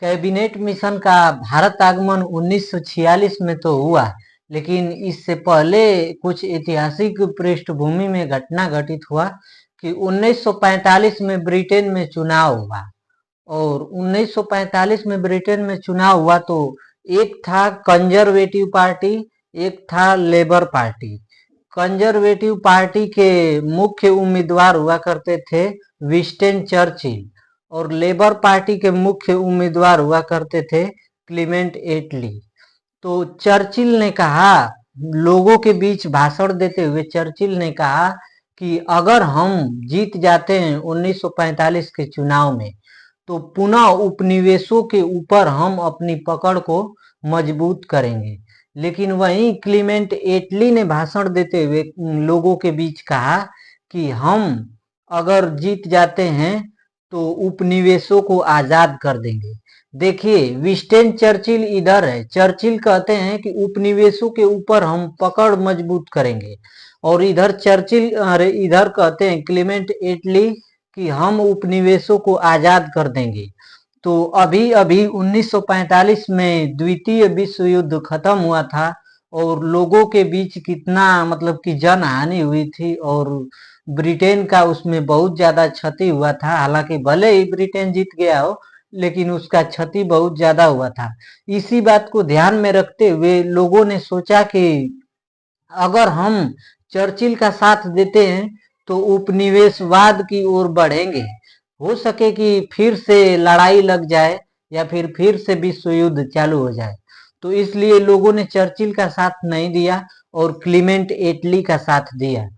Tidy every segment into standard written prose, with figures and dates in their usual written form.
Cabinet mission का भारत आगमन 1946 में तो हुआ, लेकिन इससे पहले कुछ ऐतिहासिक पृष्ठभूमि में घटना घटित हुआ कि 1945 में ब्रिटेन में चुनाव हुआ। और 1945 में ब्रिटेन में चुनाव हुआ तो एक था कंजर्वेटिव पार्टी, एक था लेबर पार्टी। कंजर्वेटिव पार्टी के मुख्य उम्मीदवार हुआ करते थे विंस्टन चर्चिल, और लेबर पार्टी के मुख्य उम्मीदवार हुआ करते थे क्लीमेंट एटली। तो चर्चिल ने कहा, लोगों के बीच भाषण देते हुए चर्चिल ने कहा कि अगर हम जीत जाते हैं 1945 के चुनाव में, तो पुनः उपनिवेशों के ऊपर हम अपनी पकड़ को मजबूत करेंगे। लेकिन वहीं क्लीमेंट एटली ने भाषण देते हुए लोगों के बीच कहा कि हम अगर जीत जाते हैं तो उपनिवेशों को आजाद कर देंगे। देखिए, विंस्टन चर्चिल इधर है, चर्चिल कहते हैं कि उपनिवेशों के ऊपर हम पकड़ मजबूत करेंगे, और इधर चर्चिल इधर कहते हैं क्लीमेंट एटली कि हम उपनिवेशों को आजाद कर देंगे। तो अभी अभी 1945 में द्वितीय विश्व युद्ध खत्म हुआ था, और लोगों के बीच कितना मतलब कि जन हानि हुई थी, और ब्रिटेन का उसमें बहुत ज्यादा क्षति हुआ था। हालांकि भले ही ब्रिटेन जीत गया हो, लेकिन उसका क्षति बहुत ज्यादा हुआ था। इसी बात को ध्यान में रखते हुए लोगों ने सोचा कि अगर हम चर्चिल का साथ देते हैं तो उपनिवेशवाद की ओर बढ़ेंगे। हो सके कि फिर से लड़ाई लग जाए, या फिर से विश्व युद्ध चालू हो जाए। तो इसलिए लोगों ने चर्चिल का साथ नहीं दिया और क्लीमेंट एटली का साथ दिया।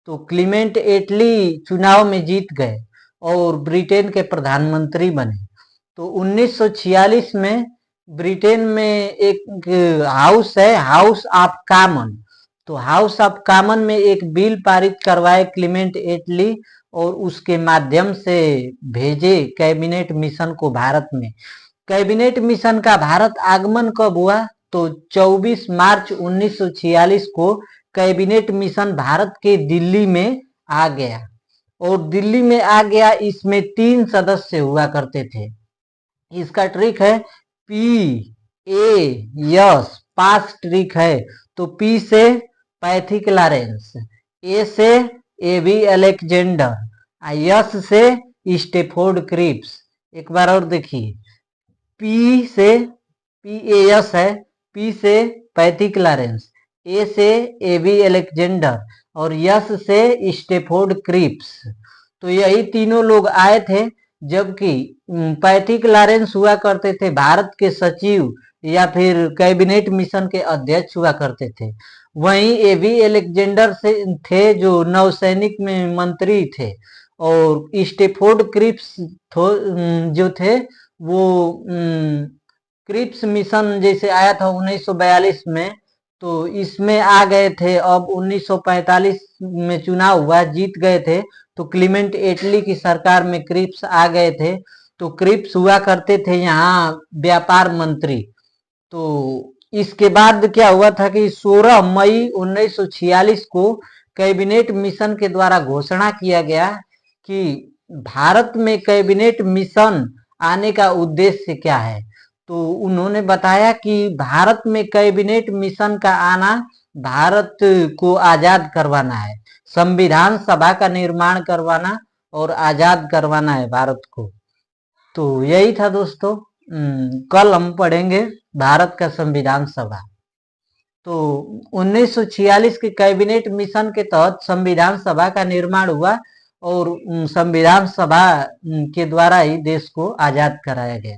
तो क्लीमेंट एटली चुनाव में जीत गए और ब्रिटेन के प्रधानमंत्री बने। तो 1946 में ब्रिटेन में एक हाउस है, हाउस ऑफ कॉमन। तो हाउस ऑफ कॉमन में एक बिल पारित करवाए क्लीमेंट एटली, और उसके माध्यम से भेजे कैबिनेट मिशन को भारत में। कैबिनेट मिशन का भारत आगमन कब हुआ? तो 24 मार्च 1946 को कैबिनेट मिशन भारत के दिल्ली में आ गया, और दिल्ली में आ गया। इसमें 3 सदस्य हुआ करते थे। इसका ट्रिक है PAS, पास ट्रिक है। तो P से पैथिक लॉरेंस, A से AB अलेक्जेंडर, S से स्टेफोर्ड क्रिप्स। एक बार और देखिए, P से PAS है, P से पैथिक लॉरेंस, A से AB अलेक्जेंडर, और S से स्टेफोर्ड क्रिप्स। तो यही तीनों लोग आए थे। जबकि पैथिक लॉरेंस हुआ करते थे भारत के सचिव या फिर कैबिनेट मिशन के अध्यक्ष हुआ करते थे। वहीं एबी अलेक्जेंडर से थे जो नौसैनिक में मंत्री थे, और स्टेफोर्ड क्रिप्स जो थे वो क्रिप्स मिशन जैसे आया था 1942 में, तो इसमें आ गए थे। अब 1945 में चुनाव हुआ, जीत गए थे, तो क्लीमेंट एटली की सरकार में क्रिप्स आ गए थे। तो क्रिप्स हुआ करते थे यहाँ व्यापार मंत्री। तो इसके बाद क्या हुआ था कि 16 मई 1946 को कैबिनेट मिशन के द्वारा घोषणा किया गया कि भारत में कैबिनेट मिशन आने का उद्देश्य क्या है। तो उन्होंने बताया कि भारत में कैबिनेट मिशन का आना भारत को आजाद करवाना है, संविधान सभा का निर्माण करवाना और आजाद करवाना है भारत को। तो यही था दोस्तों। कल हम पढ़ेंगे भारत का संविधान सभा। तो 1946 के कैबिनेट मिशन के तहत संविधान सभा का निर्माण हुआ, और संविधान सभा के द्वारा ही देश को आजाद कराया गया।